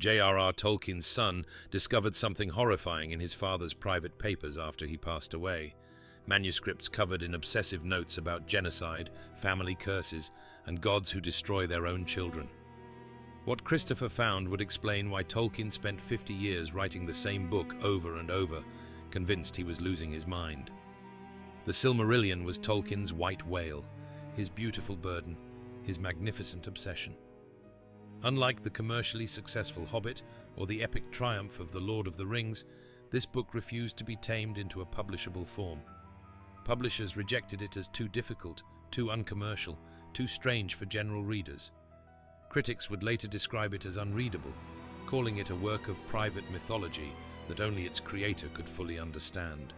J.R.R. Tolkien's son discovered something horrifying in his father's private papers after he passed away. Manuscripts covered in obsessive notes about genocide, family curses, and gods who destroy their own children. What Christopher found would explain why Tolkien spent 50 years writing the same book over and over, convinced he was losing his mind. The Silmarillion was Tolkien's white whale, his beautiful burden, his magnificent obsession. Unlike the commercially successful Hobbit or the epic triumph of The Lord of the Rings, this book refused to be tamed into a publishable form. Publishers rejected it as too difficult, too uncommercial, too strange for general readers. Critics would later describe it as unreadable, calling it a work of private mythology that only its creator could fully understand.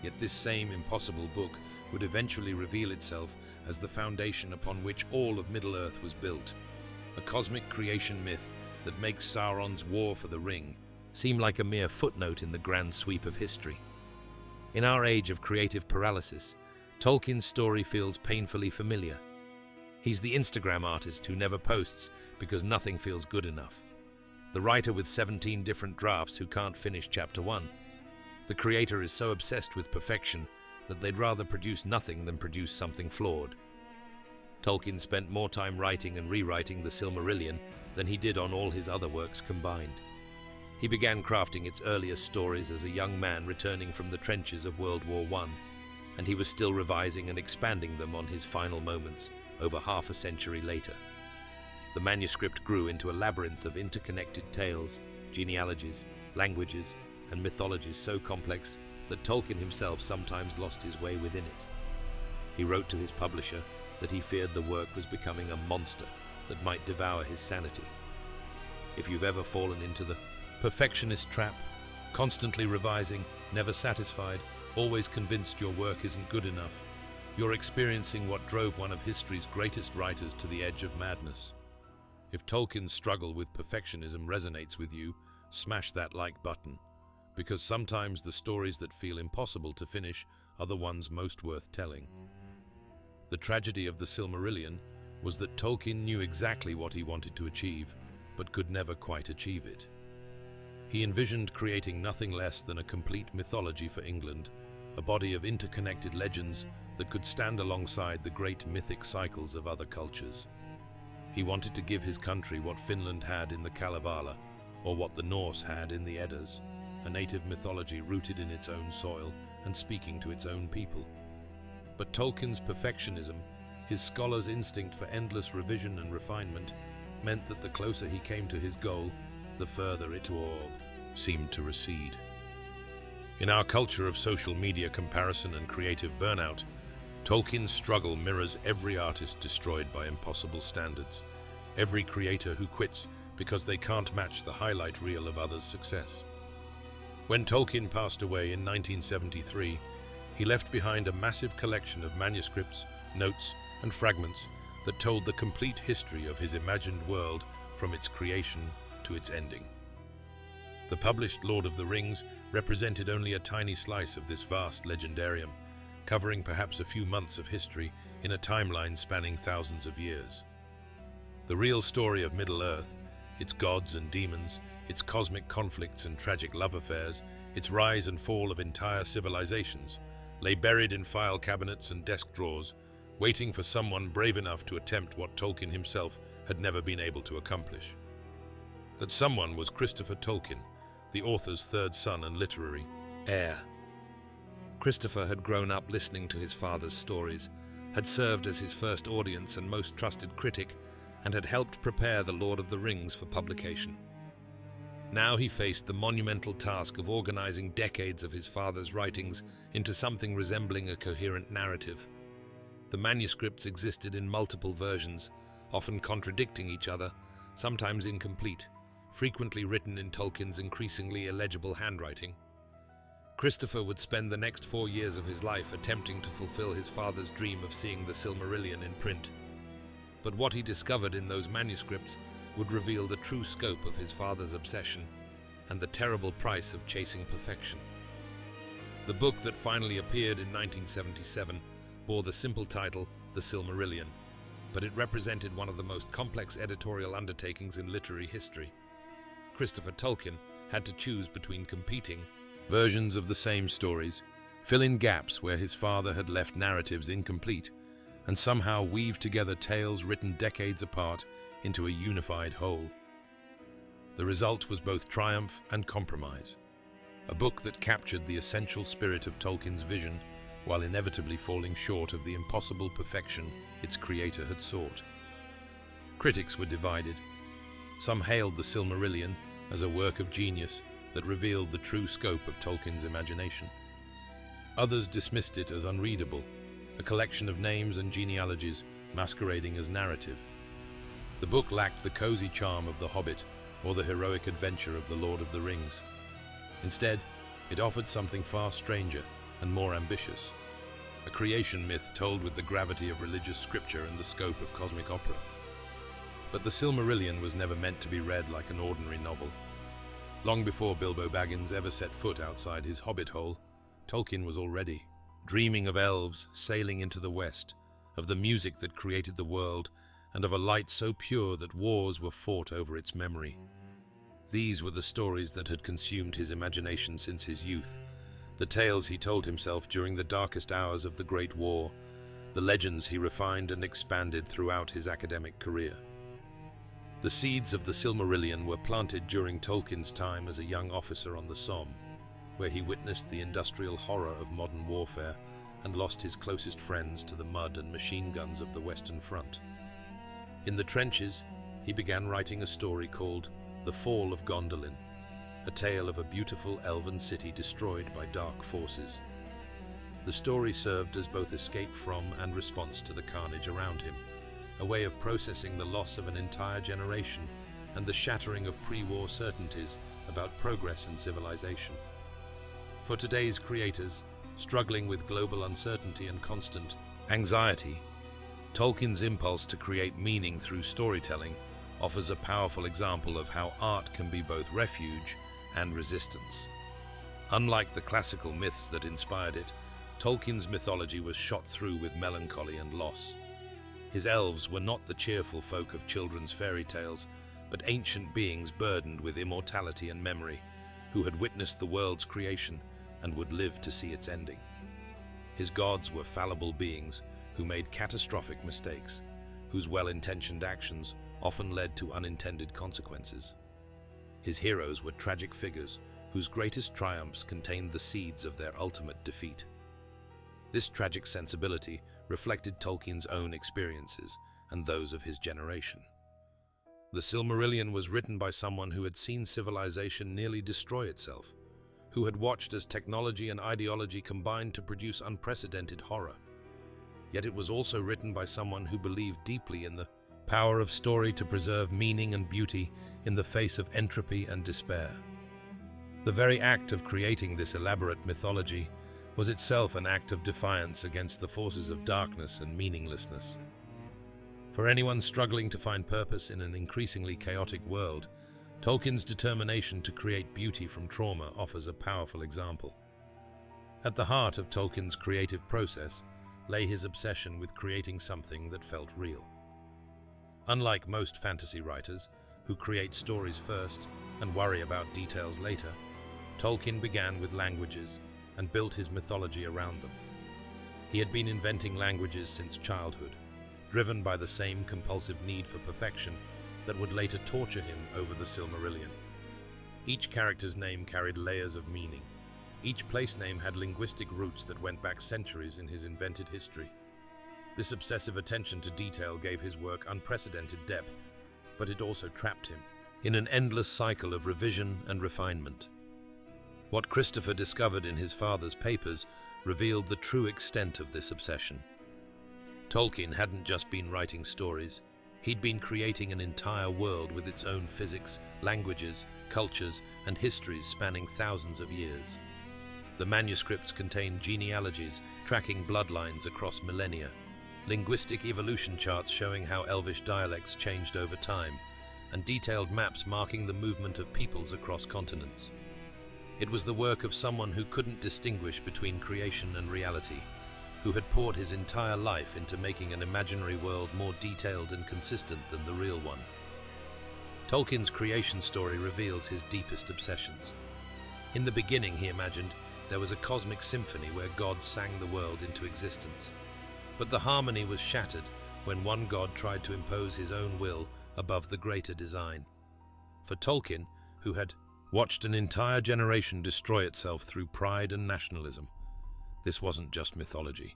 Yet this same impossible book would eventually reveal itself as the foundation upon which all of Middle-earth was built, a cosmic creation myth that makes Sauron's war for the ring seem like a mere footnote in the grand sweep of history. In our age of creative paralysis, Tolkien's story feels painfully familiar. He's the Instagram artist who never posts because nothing feels good enough. The writer with 17 different drafts who can't finish chapter 1. The creator is so obsessed with perfection that they'd rather produce nothing than produce something flawed. Tolkien spent more time writing and rewriting the Silmarillion than he did on all his other works combined. He began crafting its earliest stories as a young man returning from the trenches of World War I, and he was still revising and expanding them on his final moments over half a century later. The manuscript grew into a labyrinth of interconnected tales, genealogies, languages, and mythologies so complex that Tolkien himself sometimes lost his way within it. He wrote to his publisher that he feared the work was becoming a monster that might devour his sanity. If you've ever fallen into the perfectionist trap, constantly revising, never satisfied, always convinced your work isn't good enough, you're experiencing what drove one of history's greatest writers to the edge of madness. If Tolkien's struggle with perfectionism resonates with you, smash that like button, because sometimes the stories that feel impossible to finish are the ones most worth telling. The tragedy of the Silmarillion was that Tolkien knew exactly what he wanted to achieve, but could never quite achieve it. He envisioned creating nothing less than a complete mythology for England, a body of interconnected legends that could stand alongside the great mythic cycles of other cultures. He wanted to give his country what Finland had in the Kalevala, or what the Norse had in the Eddas, a native mythology rooted in its own soil and speaking to its own people. But Tolkien's perfectionism, his scholar's instinct for endless revision and refinement, meant that the closer he came to his goal, the further it all seemed to recede. In our culture of social media comparison and creative burnout, Tolkien's struggle mirrors every artist destroyed by impossible standards, every creator who quits because they can't match the highlight reel of others' success. When Tolkien passed away in 1973, he left behind a massive collection of manuscripts, notes, and fragments that told the complete history of his imagined world from its creation to its ending. The published Lord of the Rings represented only a tiny slice of this vast legendarium, covering perhaps a few months of history in a timeline spanning thousands of years. The real story of Middle-earth, its gods and demons, its cosmic conflicts and tragic love affairs, its rise and fall of entire civilizations, lay buried in file cabinets and desk drawers, waiting for someone brave enough to attempt what Tolkien himself had never been able to accomplish. That someone was Christopher Tolkien, the author's third son and literary heir. Christopher had grown up listening to his father's stories, had served as his first audience and most trusted critic, and had helped prepare The Lord of the Rings for publication. Now he faced the monumental task of organizing decades of his father's writings into something resembling a coherent narrative. The manuscripts existed in multiple versions, often contradicting each other, sometimes incomplete, frequently written in Tolkien's increasingly illegible handwriting. Christopher would spend the next 4 years of his life attempting to fulfill his father's dream of seeing the Silmarillion in print. But what he discovered in those manuscripts would reveal the true scope of his father's obsession and the terrible price of chasing perfection. The book that finally appeared in 1977 bore the simple title, The Silmarillion, but it represented one of the most complex editorial undertakings in literary history. Christopher Tolkien had to choose between competing versions of the same stories, fill in gaps where his father had left narratives incomplete, and somehow weave together tales written decades apart into a unified whole. The result was both triumph and compromise, a book that captured the essential spirit of Tolkien's vision while inevitably falling short of the impossible perfection its creator had sought. Critics were divided. Some hailed the Silmarillion as a work of genius that revealed the true scope of Tolkien's imagination. Others dismissed it as unreadable, a collection of names and genealogies masquerading as narrative. The book lacked the cozy charm of The Hobbit or the heroic adventure of The Lord of the Rings. Instead, it offered something far stranger and more ambitious, a creation myth told with the gravity of religious scripture and the scope of cosmic opera. But the Silmarillion was never meant to be read like an ordinary novel. Long before Bilbo Baggins ever set foot outside his hobbit hole, Tolkien was already dreaming of elves sailing into the west, of the music that created the world, and of a light so pure that wars were fought over its memory. These were the stories that had consumed his imagination since his youth, the tales he told himself during the darkest hours of the Great War, the legends he refined and expanded throughout his academic career. The seeds of the Silmarillion were planted during Tolkien's time as a young officer on the Somme, where he witnessed the industrial horror of modern warfare and lost his closest friends to the mud and machine guns of the Western Front. In the trenches, he began writing a story called The Fall of Gondolin, a tale of a beautiful elven city destroyed by dark forces. The story served as both escape from and response to the carnage around him, a way of processing the loss of an entire generation and the shattering of pre-war certainties about progress and civilization. For today's creators, struggling with global uncertainty and constant anxiety, Tolkien's impulse to create meaning through storytelling offers a powerful example of how art can be both refuge and resistance. Unlike the classical myths that inspired it, Tolkien's mythology was shot through with melancholy and loss. His elves were not the cheerful folk of children's fairy tales, but ancient beings burdened with immortality and memory, who had witnessed the world's creation and would live to see its ending. His gods were fallible beings who made catastrophic mistakes, whose well-intentioned actions often led to unintended consequences. His heroes were tragic figures whose greatest triumphs contained the seeds of their ultimate defeat. This tragic sensibility reflected Tolkien's own experiences and those of his generation. The Silmarillion was written by someone who had seen civilization nearly destroy itself, who had watched as technology and ideology combined to produce unprecedented horror. Yet it was also written by someone who believed deeply in the power of story to preserve meaning and beauty in the face of entropy and despair. The very act of creating this elaborate mythology was itself an act of defiance against the forces of darkness and meaninglessness. For anyone struggling to find purpose in an increasingly chaotic world, Tolkien's determination to create beauty from trauma offers a powerful example. At the heart of Tolkien's creative process lay his obsession with creating something that felt real. Unlike most fantasy writers, who create stories first and worry about details later, Tolkien began with languages and built his mythology around them. He had been inventing languages since childhood, driven by the same compulsive need for perfection that would later torture him over the Silmarillion. Each character's name carried layers of meaning. Each place name had linguistic roots that went back centuries in his invented history. This obsessive attention to detail gave his work unprecedented depth, but it also trapped him in an endless cycle of revision and refinement. What Christopher discovered in his father's papers revealed the true extent of this obsession. Tolkien hadn't just been writing stories, he'd been creating an entire world with its own physics, languages, cultures, and histories spanning thousands of years. The manuscripts contained genealogies tracking bloodlines across millennia, linguistic evolution charts showing how Elvish dialects changed over time, and detailed maps marking the movement of peoples across continents. It was the work of someone who couldn't distinguish between creation and reality, who had poured his entire life into making an imaginary world more detailed and consistent than the real one. Tolkien's creation story reveals his deepest obsessions. In the beginning, he imagined, there was a cosmic symphony where gods sang the world into existence. But the harmony was shattered when one god tried to impose his own will above the greater design. For Tolkien, who had watched an entire generation destroy itself through pride and nationalism, this wasn't just mythology.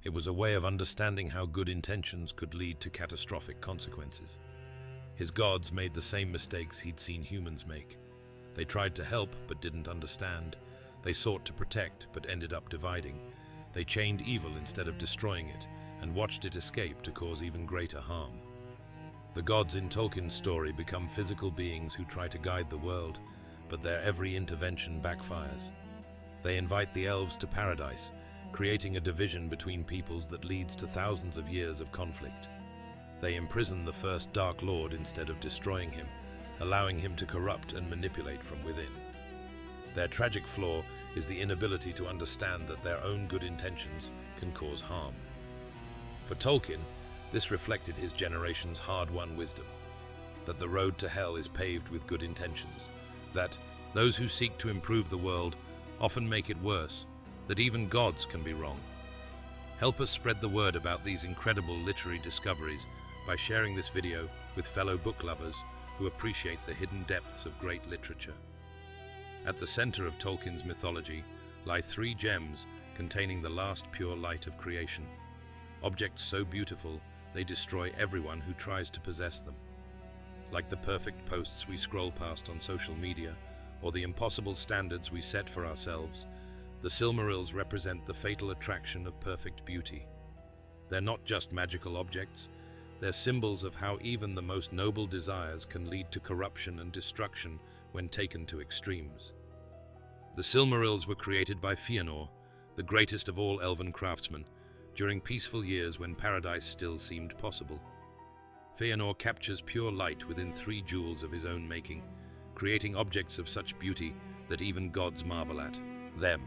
It was a way of understanding how good intentions could lead to catastrophic consequences. His gods made the same mistakes he'd seen humans make. They tried to help but didn't understand. They sought to protect but ended up dividing. They chained evil instead of destroying it and watched it escape to cause even greater harm. The gods in Tolkien's story become physical beings who try to guide the world, but their every intervention backfires. They invite the elves to paradise, creating a division between peoples that leads to thousands of years of conflict. They imprison the first Dark Lord instead of destroying him, allowing him to corrupt and manipulate from within. Their tragic flaw is the inability to understand that their own good intentions can cause harm. For Tolkien, this reflected his generation's hard-won wisdom, that the road to hell is paved with good intentions, that those who seek to improve the world often make it worse, that even gods can be wrong. Help us spread the word about these incredible literary discoveries by sharing this video with fellow book lovers who appreciate the hidden depths of great literature. At the center of Tolkien's mythology lie three gems containing the last pure light of creation, objects so beautiful they destroy everyone who tries to possess them. Like the perfect posts we scroll past on social media, or the impossible standards we set for ourselves, the Silmarils represent the fatal attraction of perfect beauty. They're not just magical objects, they're symbols of how even the most noble desires can lead to corruption and destruction when taken to extremes. The Silmarils were created by Fëanor, the greatest of all elven craftsmen, during peaceful years when paradise still seemed possible. Fëanor captures pure light within 3 jewels of his own making, creating objects of such beauty that even gods marvel at them.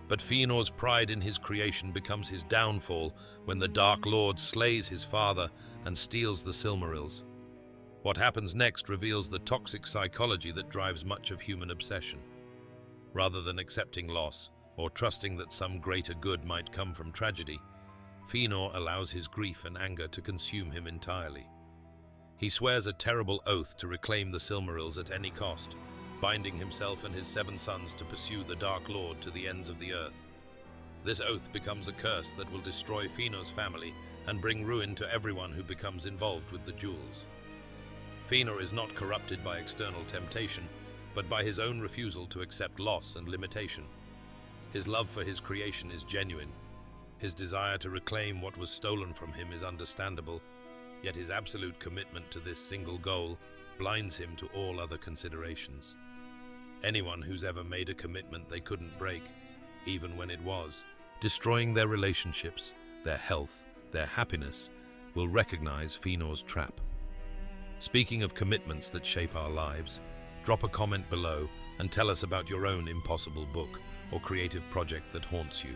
But Fëanor's pride in his creation becomes his downfall when the Dark Lord slays his father and steals the Silmarils. What happens next reveals the toxic psychology that drives much of human obsession. Rather than accepting loss or trusting that some greater good might come from tragedy, Fëanor allows his grief and anger to consume him entirely. He swears a terrible oath to reclaim the Silmarils at any cost, binding himself and his 7 sons to pursue the Dark Lord to the ends of the earth. This oath becomes a curse that will destroy Fëanor's family and bring ruin to everyone who becomes involved with the jewels. Fëanor is not corrupted by external temptation, but by his own refusal to accept loss and limitation. His love for his creation is genuine. His desire to reclaim what was stolen from him is understandable, yet his absolute commitment to this single goal blinds him to all other considerations. Anyone who's ever made a commitment they couldn't break, even when it was destroying their relationships, their health, their happiness, will recognize Fëanor's trap. Speaking of commitments that shape our lives, drop a comment below and tell us about your own impossible book or creative project that haunts you.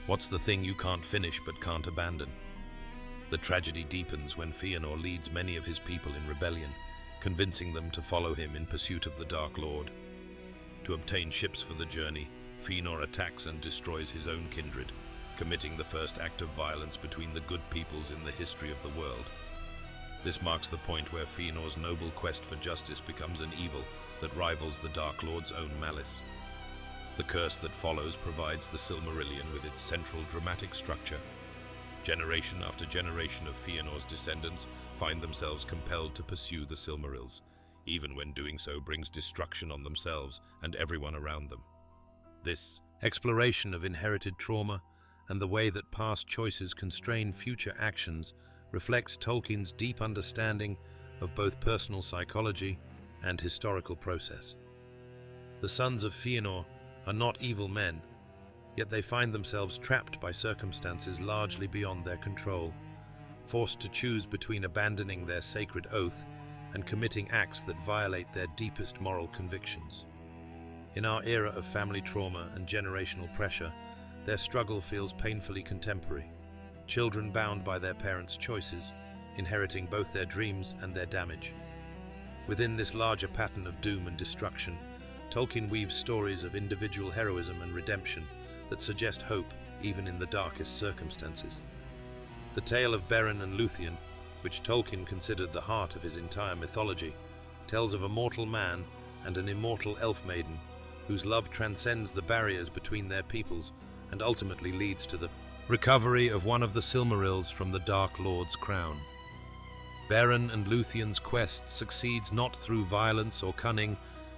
What's the thing you can't finish but can't abandon? The tragedy deepens when Fëanor leads many of his people in rebellion, convincing them to follow him in pursuit of the Dark Lord. To obtain ships for the journey, Fëanor attacks and destroys his own kindred, committing the first act of violence between the good peoples in the history of the world. This marks the point where Fëanor's noble quest for justice becomes an evil that rivals the Dark Lord's own malice. The curse that follows provides the Silmarillion with its central dramatic structure. Generation after generation of Fëanor's descendants find themselves compelled to pursue the Silmarils, even when doing so brings destruction on themselves and everyone around them. This exploration of inherited trauma and the way that past choices constrain future actions reflects Tolkien's deep understanding of both personal psychology and historical process. The sons of Fëanor are not evil men, yet they find themselves trapped by circumstances largely beyond their control, forced to choose between abandoning their sacred oath and committing acts that violate their deepest moral convictions. In our era of family trauma and generational pressure, their struggle feels painfully contemporary. Children bound by their parents' choices, inheriting both their dreams and their damage. Within this larger pattern of doom and destruction, Tolkien weaves stories of individual heroism and redemption that suggest hope even in the darkest circumstances. The tale of Beren and Luthien, which Tolkien considered the heart of his entire mythology, tells of a mortal man and an immortal elf maiden whose love transcends the barriers between their peoples and ultimately leads to the recovery of one of the Silmarils from the Dark Lord's crown. Beren and Luthien's quest succeeds not through violence or cunning,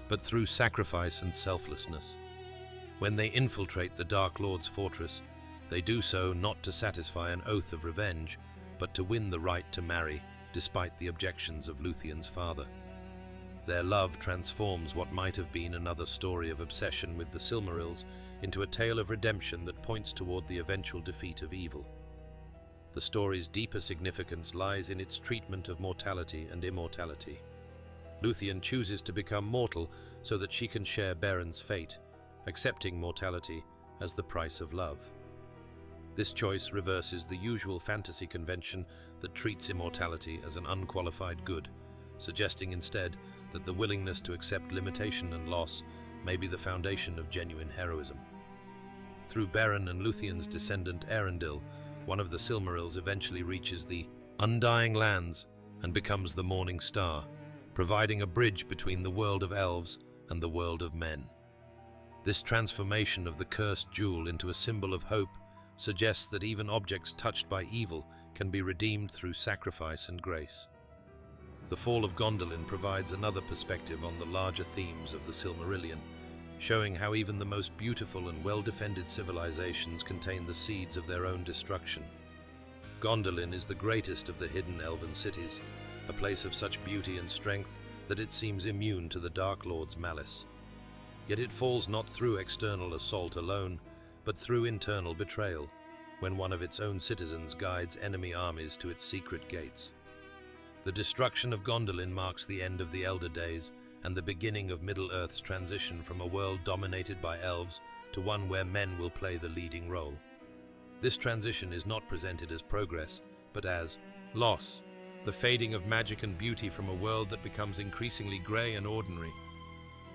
but through sacrifice and selflessness. When they infiltrate the Dark Lord's fortress, they do so not to satisfy an oath of revenge, but to win the right to marry, despite the objections of Luthien's father. Their love transforms what might have been another story of obsession with the Silmarils into a tale of redemption that points toward the eventual defeat of evil. The story's deeper significance lies in its treatment of mortality and immortality. Luthien chooses to become mortal so that she can share Beren's fate, accepting mortality as the price of love. This choice reverses the usual fantasy convention that treats immortality as an unqualified good, suggesting instead that the willingness to accept limitation and loss may be the foundation of genuine heroism. Through Beren and Luthien's descendant Erendil, one of the Silmarils eventually reaches the Undying Lands and becomes the Morning Star, providing a bridge between the world of elves and the world of men. This transformation of the cursed jewel into a symbol of hope suggests that even objects touched by evil can be redeemed through sacrifice and grace. The Fall of Gondolin provides another perspective on the larger themes of the Silmarillion, showing how even the most beautiful and well-defended civilizations contain the seeds of their own destruction. Gondolin is the greatest of the hidden elven cities, a place of such beauty and strength that it seems immune to the Dark Lord's malice. Yet it falls not through external assault alone, but through internal betrayal, when one of its own citizens guides enemy armies to its secret gates. The destruction of Gondolin marks the end of the Elder Days and the beginning of Middle-earth's transition from a world dominated by elves to one where men will play the leading role. This transition is not presented as progress, but as loss, the fading of magic and beauty from a world that becomes increasingly grey and ordinary.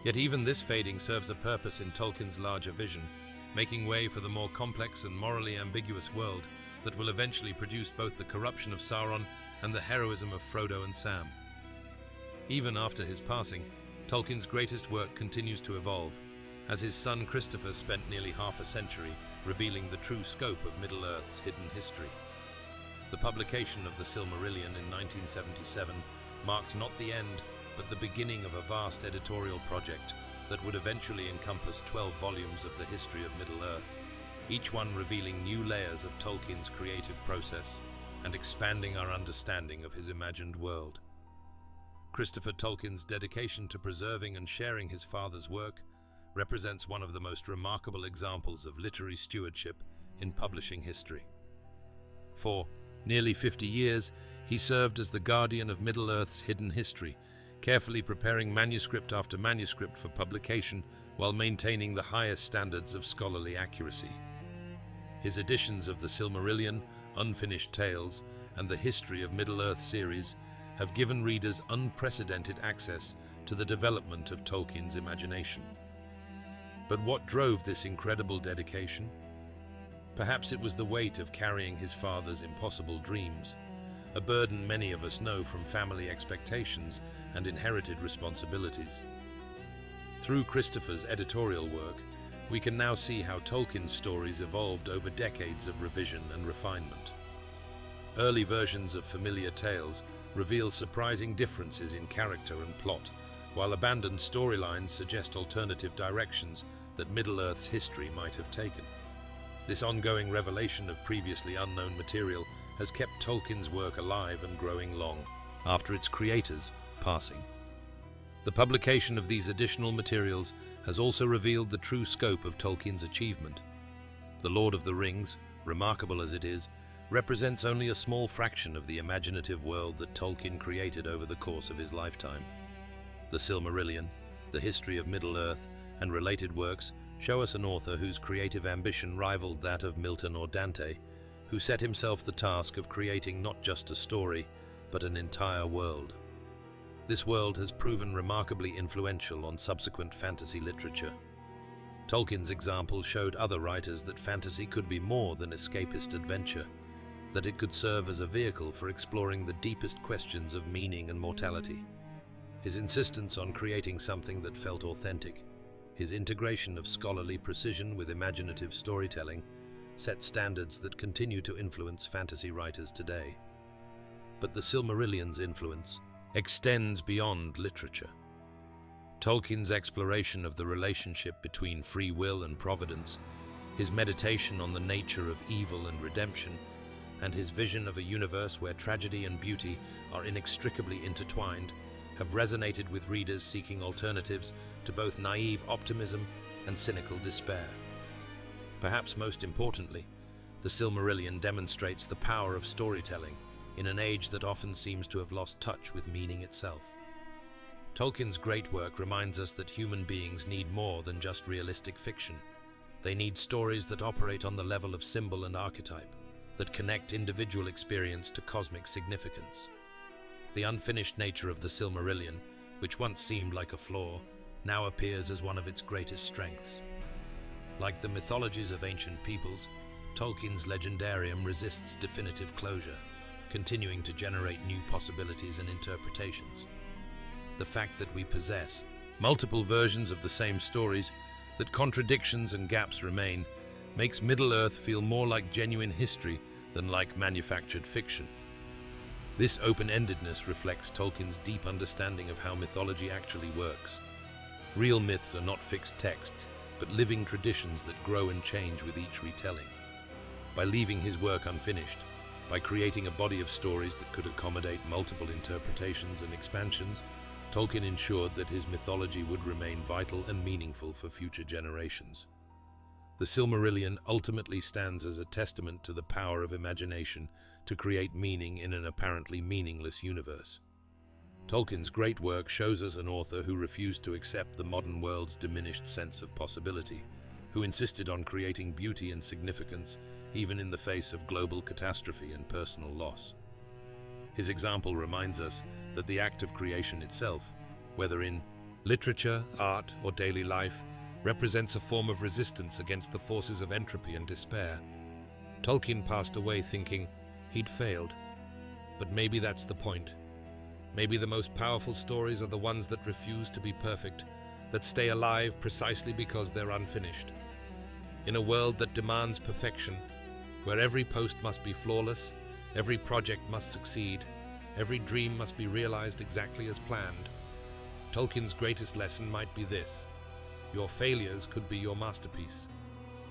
Yet even this fading serves a purpose in Tolkien's larger vision, making way for the more complex and morally ambiguous world that will eventually produce both the corruption of Sauron and the heroism of Frodo and Sam. Even after his passing, Tolkien's greatest work continues to evolve, as his son Christopher spent nearly half a century revealing the true scope of Middle-earth's hidden history. The publication of the Silmarillion in 1977 marked not the end, but the beginning of a vast editorial project that would eventually encompass 12 volumes of the history of Middle-earth, each one revealing new layers of Tolkien's creative process and expanding our understanding of his imagined world. Christopher Tolkien's dedication to preserving and sharing his father's work represents one of the most remarkable examples of literary stewardship in publishing history. For nearly 50 years, he served as the guardian of Middle-earth's hidden history, carefully preparing manuscript after manuscript for publication while maintaining the highest standards of scholarly accuracy. His editions of the Silmarillion, Unfinished Tales, and the History of Middle-earth series have given readers unprecedented access to the development of Tolkien's imagination. But what drove this incredible dedication? Perhaps it was the weight of carrying his father's impossible dreams, a burden many of us know from family expectations and inherited responsibilities. Through Christopher's editorial work, we can now see how Tolkien's stories evolved over decades of revision and refinement. Early versions of familiar tales reveal surprising differences in character and plot, while abandoned storylines suggest alternative directions that Middle-earth's history might have taken. This ongoing revelation of previously unknown material has kept Tolkien's work alive and growing long after its creator's passing. The publication of these additional materials has also revealed the true scope of Tolkien's achievement. The Lord of the Rings, remarkable as it is, represents only a small fraction of the imaginative world that Tolkien created over the course of his lifetime. The Silmarillion, the history of Middle-earth, and related works show us an author whose creative ambition rivaled that of Milton or Dante, who set himself the task of creating not just a story, but an entire world. this world has proven remarkably influential on subsequent fantasy literature. Tolkien's example showed other writers that fantasy could be more than escapist adventure, that it could serve as a vehicle for exploring the deepest questions of meaning and mortality. His insistence on creating something that felt authentic, his integration of scholarly precision with imaginative storytelling, set standards that continue to influence fantasy writers today. But the Silmarillion's influence extends beyond literature. Tolkien's exploration of the relationship between free will and providence, his meditation on the nature of evil and redemption, and his vision of a universe where tragedy and beauty are inextricably intertwined, have resonated with readers seeking alternatives to both naive optimism and cynical despair. Perhaps most importantly, the Silmarillion demonstrates the power of storytelling in an age that often seems to have lost touch with meaning itself. Tolkien's great work reminds us that human beings need more than just realistic fiction. They need stories that operate on the level of symbol and archetype, that connect individual experience to cosmic significance. The unfinished nature of the Silmarillion, which once seemed like a flaw, now appears as one of its greatest strengths. Like the mythologies of ancient peoples, Tolkien's legendarium resists definitive closure, continuing to generate new possibilities and interpretations. The fact that we possess multiple versions of the same stories, that contradictions and gaps remain, makes Middle-earth feel more like genuine history than like manufactured fiction. This open-endedness reflects Tolkien's deep understanding of how mythology actually works. Real myths are not fixed texts, but living traditions that grow and change with each retelling. By leaving his work unfinished, by creating a body of stories that could accommodate multiple interpretations and expansions, Tolkien ensured that his mythology would remain vital and meaningful for future generations. The Silmarillion ultimately stands as a testament to the power of imagination to create meaning in an apparently meaningless universe. Tolkien's great work shows us an author who refused to accept the modern world's diminished sense of possibility, who insisted on creating beauty and significance even in the face of global catastrophe and personal loss. His example reminds us that the act of creation itself, whether in literature, art, or daily life, represents a form of resistance against the forces of entropy and despair. Tolkien passed away thinking he'd failed. But maybe that's the point. Maybe the most powerful stories are the ones that refuse to be perfect, that stay alive precisely because they're unfinished. In a world that demands perfection, where every post must be flawless, every project must succeed, every dream must be realized exactly as planned, Tolkien's greatest lesson might be this: your failures could be your masterpiece.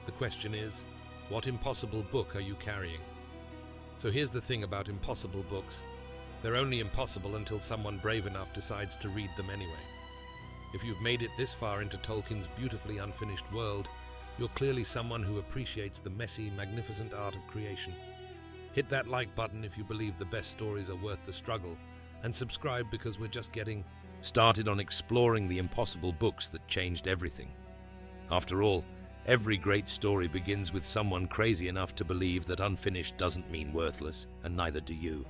The question is, what impossible book are you carrying? So here's the thing about impossible books. They're only impossible until someone brave enough decides to read them anyway. If you've made it this far into Tolkien's beautifully unfinished world, you're clearly someone who appreciates the messy, magnificent art of creation. Hit that like button if you believe the best stories are worth the struggle, and subscribe because we're just getting started on exploring the impossible books that changed everything. After all, every great story begins with someone crazy enough to believe that unfinished doesn't mean worthless, and neither do you.